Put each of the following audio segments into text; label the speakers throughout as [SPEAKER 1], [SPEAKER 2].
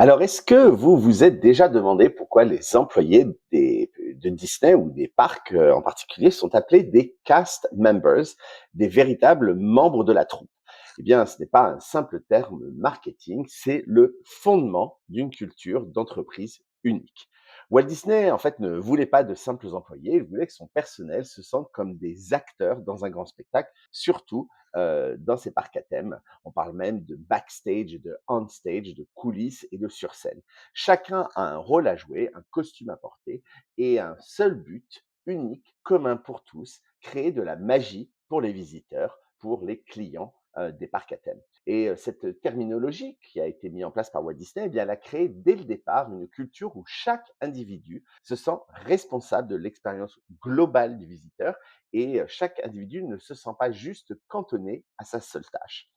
[SPEAKER 1] Alors, est-ce que vous vous êtes déjà demandé pourquoi les employés de Disney ou des parcs en particulier sont appelés des cast members, des véritables membres de la troupe? Eh bien, ce n'est pas un simple terme marketing, c'est le fondement d'une culture d'entreprise unique. Walt Disney, en fait, ne voulait pas de simples employés, il voulait que son personnel se sente comme des acteurs dans un grand spectacle, surtout dans ses parcs à thème. On parle même de backstage, de on-stage, de coulisses et de sur-scène. Chacun a un rôle à jouer, un costume à porter et un seul but unique, commun pour tous, créer de la magie pour les visiteurs, pour les clients des parcs à thème. Et cette terminologie qui a été mise en place par Walt Disney, eh bien, elle a créé dès le départ une culture où chaque individu se sent responsable de l'expérience globale du visiteur et chaque individu ne se sent pas juste cantonné à sa seule tâche.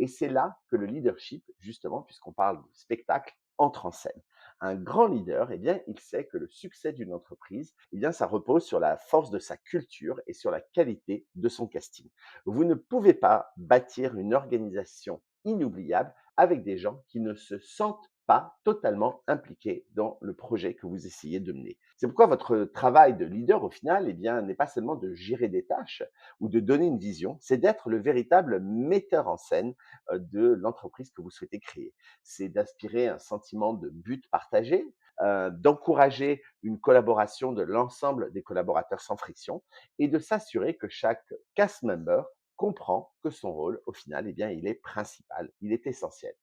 [SPEAKER 1] Et c'est là que le leadership, justement, puisqu'on parle de spectacle, entre en scène. Un grand leader, eh bien, il sait que le succès d'une entreprise, eh bien, ça repose sur la force de sa culture et sur la qualité de son casting. Vous ne pouvez pas bâtir une organisation inoubliable avec des gens qui ne se sentent pas totalement impliqués dans le projet que vous essayez de mener. C'est pourquoi votre travail de leader, au final, eh bien, n'est pas seulement de gérer des tâches ou de donner une vision, c'est d'être le véritable metteur en scène de l'entreprise que vous souhaitez créer. C'est d'aspirer un sentiment de but partagé, d'encourager une collaboration de l'ensemble des collaborateurs sans friction et de s'assurer que chaque cast member comprend que son rôle, au final, eh bien, il est principal, il est essentiel.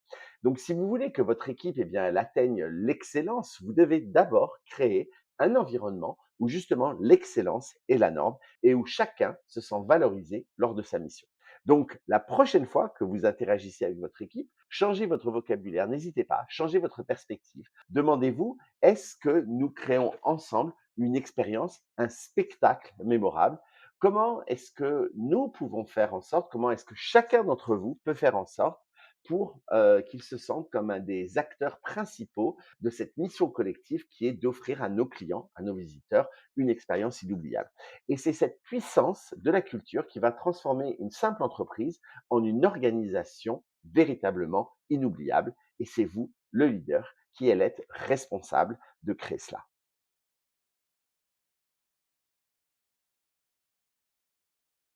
[SPEAKER 1] Donc, si vous voulez que votre équipe, eh bien, elle atteigne l'excellence, vous devez d'abord créer un environnement où justement l'excellence est la norme et où chacun se sent valorisé lors de sa mission. Donc, la prochaine fois que vous interagissez avec votre équipe, changez votre vocabulaire, n'hésitez pas, changez votre perspective. Demandez-vous, est-ce que nous créons ensemble une expérience, un spectacle mémorable? Comment est-ce que nous pouvons faire en sorte, comment est-ce que chacun d'entre vous peut faire en sorte pour qu'ils se sentent comme un des acteurs principaux de cette mission collective qui est d'offrir à nos clients, à nos visiteurs, une expérience inoubliable. Et c'est cette puissance de la culture qui va transformer une simple entreprise en une organisation véritablement inoubliable. Et c'est vous, le leader, qui allez être responsable de créer cela.